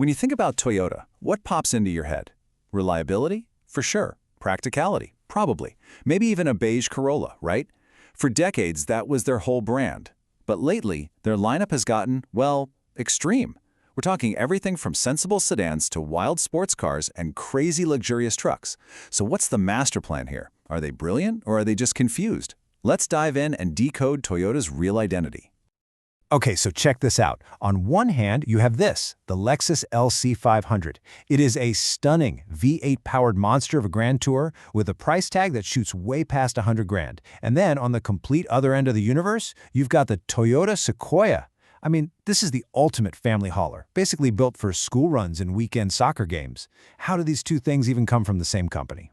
When you think about Toyota, what pops into your head? Reliability? For sure. Practicality? Probably. Maybe even a beige Corolla, right? For decades, that was their whole brand. But lately, their lineup has gotten, well, extreme. We're talking everything from sensible sedans to wild sports cars and crazy luxurious trucks. So what's the master plan here? Are they brilliant or are they just confused? Let's dive in and decode Toyota's real identity. Okay, so check this out. On one hand, you have this, the Lexus LC500. It is a stunning V8-powered monster of a Grand Tour with a price tag that shoots way past $100,000. And then on the complete other end of the universe, you've got the Toyota Sequoia. I mean, this is the ultimate family hauler, basically built for school runs and weekend soccer games. How do these two things even come from the same company?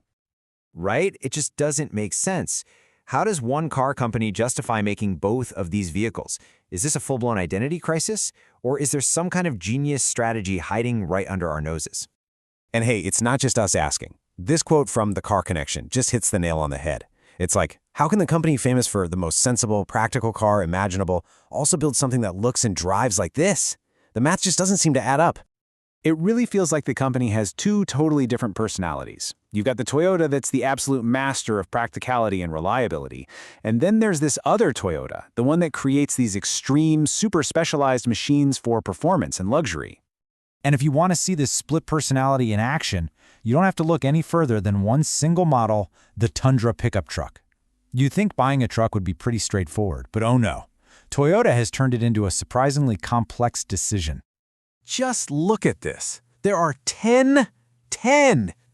Right? It just doesn't make sense. How does one car company justify making both of these vehicles? Is this a full-blown identity crisis? Or is there some kind of genius strategy hiding right under our noses? And hey, it's not just us asking. This quote from The Car Connection just hits the nail on the head. It's like, how can the company famous for the most sensible, practical car imaginable also build something that looks and drives like this? The math just doesn't seem to add up. It really feels like the company has two totally different personalities. You've got the Toyota that's the absolute master of practicality and reliability, and then there's this other Toyota, the one that creates these extreme, super specialized machines for performance and luxury. And if you want to see this split personality in action, you don't have to look any further than one single model, the Tundra pickup truck. You'd think buying a truck would be pretty straightforward, but oh no. Toyota has turned it into a surprisingly complex decision. Just look at this. There are 10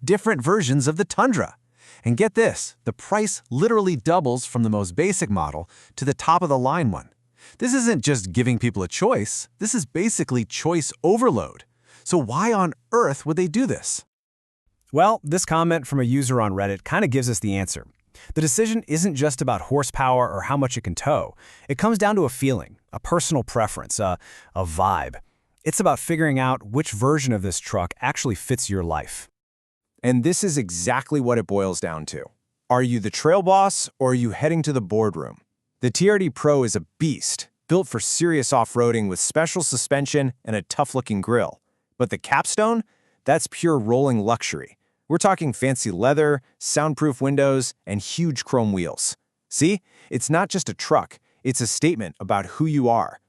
different versions of the Tundra. And get this, the price literally doubles from the most basic model to the top-of-the-line one. This isn't just giving people a choice, this is basically choice overload. So why on earth would they do this? Well, this comment from a user on Reddit kind of gives us the answer. The decision isn't just about horsepower or how much it can tow. It comes down to a feeling, a personal preference, a vibe. It's about figuring out which version of this truck actually fits your life. And this is exactly what it boils down to. Are you the trail boss or are you heading to the boardroom? The TRD Pro is a beast, built for serious off-roading with special suspension and a tough-looking grille. But the capstone? That's pure rolling luxury. We're talking fancy leather, soundproof windows, and huge chrome wheels. See? It's not just a truck, it's a statement about who you are.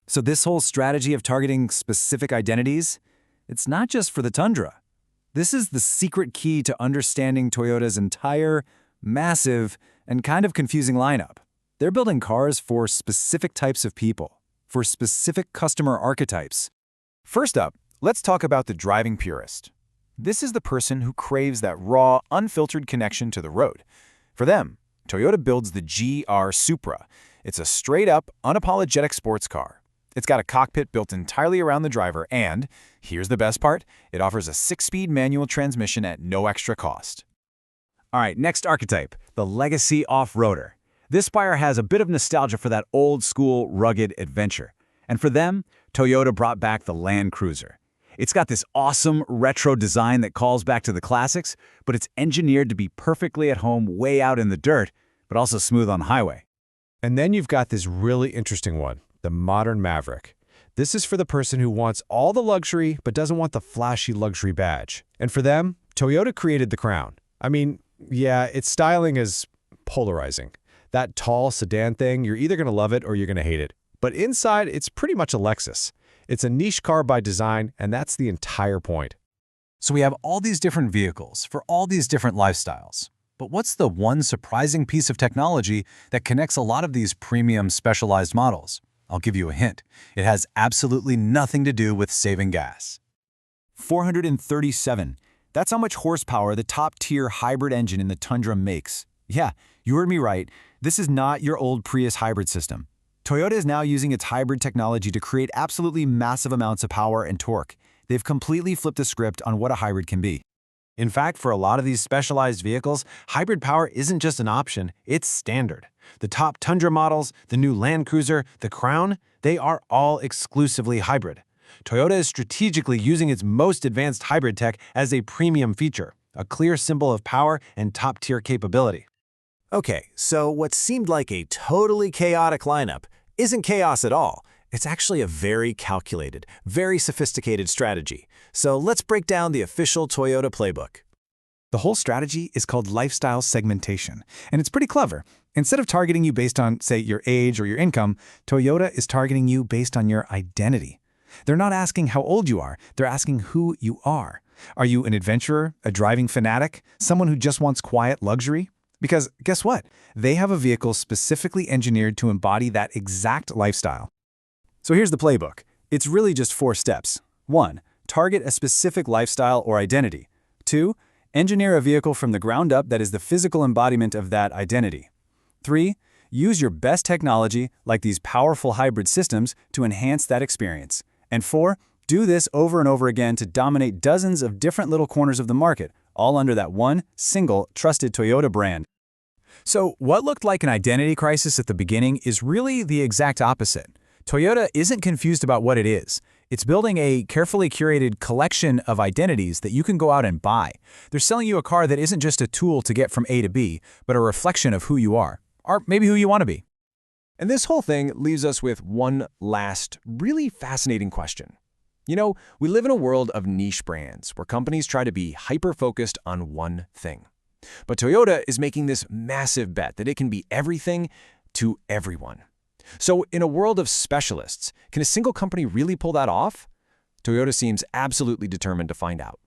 So this whole strategy of targeting specific identities, it's not just for the Tundra. This is the secret key to understanding Toyota's entire, massive, and kind of confusing lineup. They're building cars for specific types of people, for specific customer archetypes. First up, let's talk about the driving purist. This is the person who craves that raw, unfiltered connection to the road. For them, Toyota builds the GR Supra. It's a straight-up, unapologetic sports car. It's got a cockpit built entirely around the driver and, here's the best part, it offers a 6-speed manual transmission at no extra cost. All right, next archetype, the legacy off-roader. This buyer has a bit of nostalgia for that old-school, rugged adventure. And for them, Toyota brought back the Land Cruiser. It's got this awesome retro design that calls back to the classics, but it's engineered to be perfectly at home way out in the dirt, but also smooth on the highway. And then you've got this really interesting one, the modern Maverick. This is for the person who wants all the luxury but doesn't want the flashy luxury badge. And for them, Toyota created the Crown. I mean, yeah, its styling is polarizing. That tall sedan thing, you're either going to love it or you're going to hate it. But inside, it's pretty much a Lexus. It's a niche car by design, and that's the entire point. So we have all these different vehicles for all these different lifestyles. But what's the one surprising piece of technology that connects a lot of these premium specialized models? I'll give you a hint. It has absolutely nothing to do with saving gas. 437. That's how much horsepower the top-tier hybrid engine in the Tundra makes. Yeah, you heard me right. This is not your old Prius hybrid system. Toyota is now using its hybrid technology to create absolutely massive amounts of power and torque. They've completely flipped the script on what a hybrid can be. In fact, for a lot of these specialized vehicles, hybrid power isn't just an option, it's standard. The top Tundra models, the new Land Cruiser, the Crown, they are all exclusively hybrid. Toyota is strategically using its most advanced hybrid tech as a premium feature, a clear symbol of power and top-tier capability. Okay, so what seemed like a totally chaotic lineup isn't chaos at all. It's actually a very calculated, very sophisticated strategy. So let's break down the official Toyota playbook. The whole strategy is called lifestyle segmentation, and it's pretty clever. Instead of targeting you based on, say, your age or your income, Toyota is targeting you based on your identity. They're not asking how old you are, they're asking who you are. Are you an adventurer, a driving fanatic, someone who just wants quiet luxury? Because guess what? They have a vehicle specifically engineered to embody that exact lifestyle. So here's the playbook. It's really just 4 steps. 1. Target a specific lifestyle or identity. 2. Engineer a vehicle from the ground up that is the physical embodiment of that identity. 3. Use your best technology, like these powerful hybrid systems, to enhance that experience. And 4. Do this over and over again to dominate dozens of different little corners of the market, all under that one single trusted Toyota brand. So what looked like an identity crisis at the beginning is really the exact opposite. Toyota isn't confused about what it is. It's building a carefully curated collection of identities that you can go out and buy. They're selling you a car that isn't just a tool to get from A to B, but a reflection of who you are, or maybe who you want to be. And this whole thing leaves us with one last, really fascinating question. You know, we live in a world of niche brands where companies try to be hyper-focused on one thing. But Toyota is making this massive bet that it can be everything to everyone. So in a world of specialists, can a single company really pull that off? Toyota seems absolutely determined to find out.